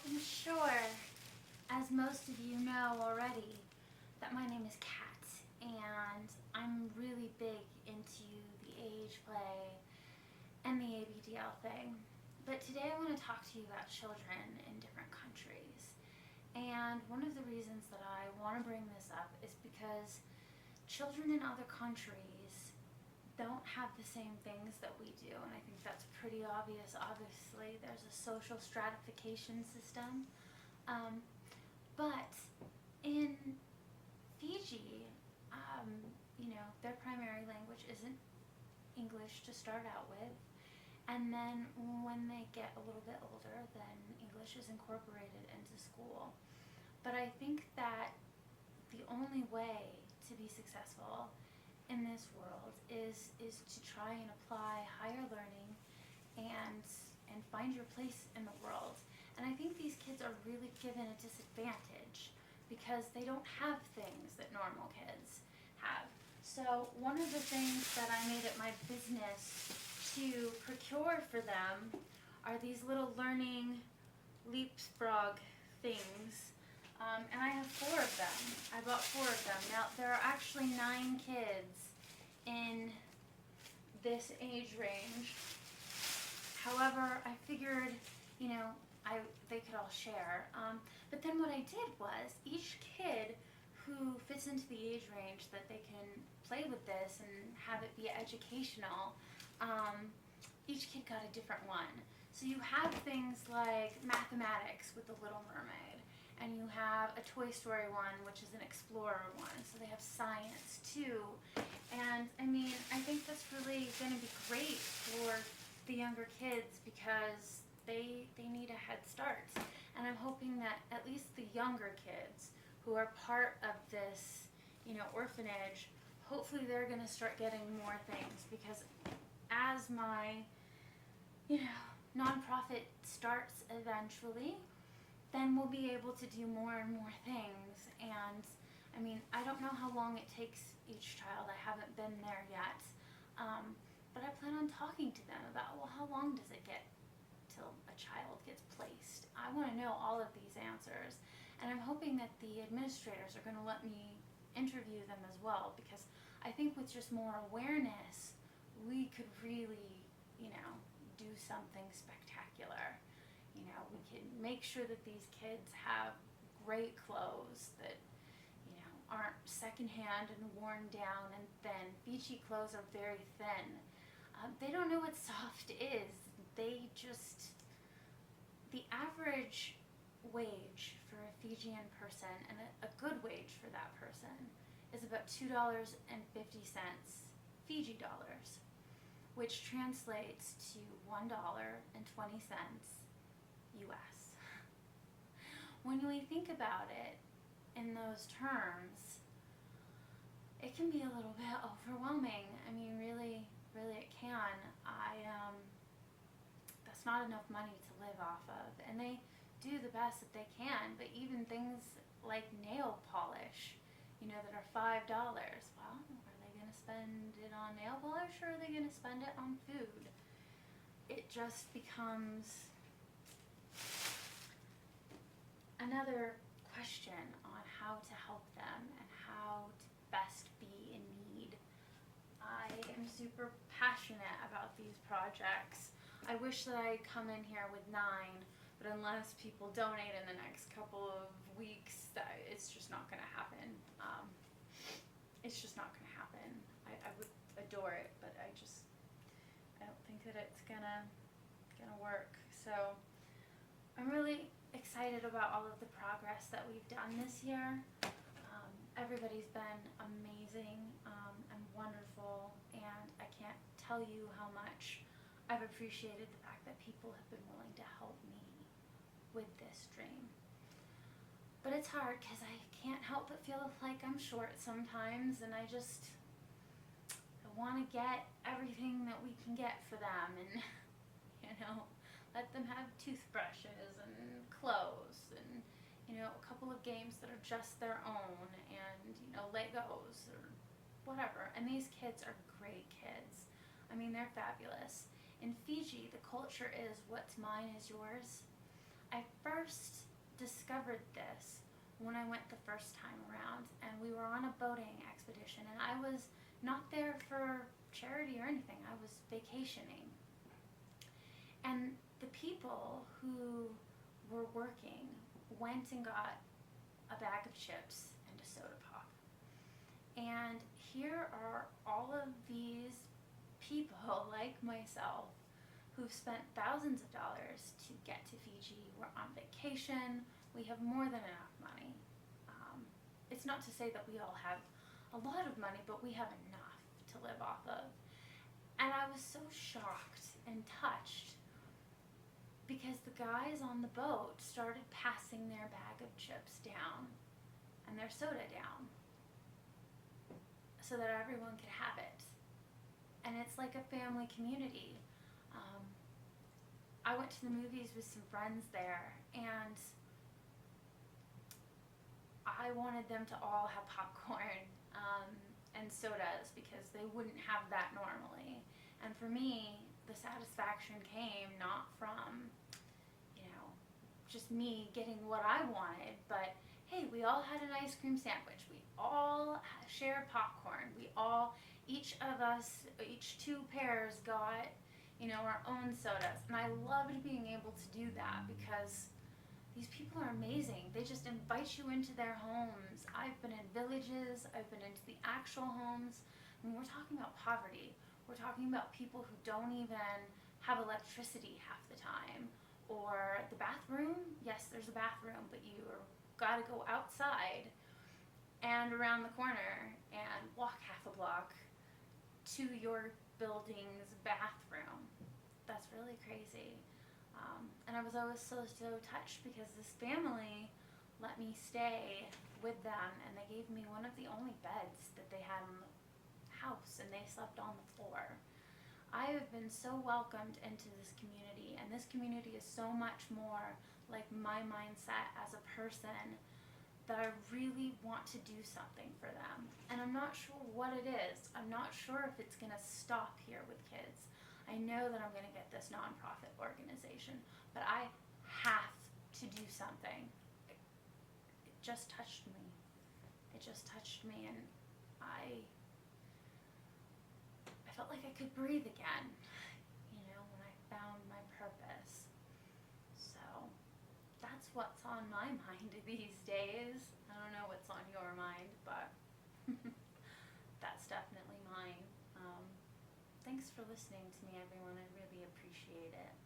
I'm sure, as most of you know already, that my name is Kat, and I'm really big into the age play and the ABDL thing. But today I want to talk to you about children in different countries. And one of the reasons that I want to bring this up is because children in other countries don't have the same things that we do, and I think that's pretty obvious. Obviously, there's a social stratification system, um, but in Fiji, their primary language isn't English to start out with, and then when they get a little bit older, then English is incorporated into school. But I think that the only way to be successful in this world is to try and apply higher learning and find your place in the world. And I think these kids are really given a disadvantage because they don't have things that normal kids have. So one of the things that I made it my business to procure for them are these little learning leapfrog things. And I have 4 of them. I bought 4 of them. Now, there are actually 9 kids in this age range. However, I figured, they could all share. But then what I did was, each kid who fits into the age range that they can play with this and have it be educational, each kid got a different one. So you have things like mathematics with the Little Mermaid, and you have a Toy Story one, which is an Explorer one, so they have science too. And I think that's really going to be great for the younger kids because they need a head start. And I'm hoping that at least the younger kids who are part of this, orphanage, hopefully they're going to start getting more things, because as my, nonprofit starts eventually, then we'll be able to do more and more things. And I don't know how long it takes each child. I haven't been there yet. But I plan on talking to them about, well, how long does it get till a child gets placed? I want to know all of these answers. And I'm hoping that the administrators are going to let me interview them as well, because I think with just more awareness, we could really, do something spectacular. We can make sure that these kids have great clothes that, aren't secondhand and worn down and thin. Fiji clothes are very thin. They don't know what soft is. The average wage for a Fijian person, and a good wage for that person, is about $2.50 Fiji dollars, which translates to $1.20 US. When we think about it in those terms, it can be a little bit overwhelming. Really, really it can. That's not enough money to live off of. And they do the best that they can, but even things like nail polish, that are $5, well, are they going to spend it on nail polish, or are they going to spend it on food? It just becomes another question on how to help them and how to best be in need. I am super passionate about these projects. I wish that I'd come in here with 9, but unless people donate in the next couple of weeks, it's just not going to happen. It's just not going to happen. I would adore it, but I don't think that it's gonna work. So I'm really excited about all of the progress that we've done this year. Everybody's been amazing and wonderful, and I can't tell you how much I've appreciated the fact that people have been willing to help me with this dream. But it's hard because I can't help but feel like I'm short sometimes, and I want to get everything that we can get for them, and let them have toothbrushes and clothes and a couple of games that are just their own, and Legos or whatever. And these kids are great kids. They're fabulous. In Fiji, the culture is what's mine is yours. I first discovered this when I went the first time around, and we were on a boating expedition, and I was not there for charity or anything. I was vacationing. And the people who were working went and got a bag of chips and a soda pop. And here are all of these people like myself who've spent thousands of dollars to get to Fiji. We're on vacation. We have more than enough money. It's not to say that we all have a lot of money, but we have enough to live off of. And I was so shocked and touched because the guys on the boat started passing their bag of chips down and their soda down so that everyone could have it. And it's like a family community. I went to the movies with some friends there, and I wanted them to all have popcorn and sodas because they wouldn't have that normally. And for me, the satisfaction came not from, just me getting what I wanted, but hey, we all had an ice cream sandwich. We all shared popcorn. Each of us, each two pairs got, our own sodas. And I loved being able to do that because these people are amazing. They just invite you into their homes. I've been in villages. I've been into the actual homes. When we're talking about poverty, we're talking about people who don't even have electricity half the time. Or the bathroom, yes, there's a bathroom, but you've got to go outside and around the corner and walk half a block to your building's bathroom. That's really crazy. And I was always so touched because this family let me stay with them, and they gave me one of the only beds that they had in the house, and they slept on the floor. I have been so welcomed into this community, and this community is so much more like my mindset as a person that I really want to do something for them. And I'm not sure what it is. I'm not sure if it's going to stop here with kids. I know that I'm going to get this nonprofit organization, but I have to do something. It just touched me. It just touched me, and I felt like I could breathe again, when I found my purpose. So that's what's on my mind these days. I don't know what's on your mind, but that's definitely mine. Thanks for listening to me, everyone. I really appreciate it.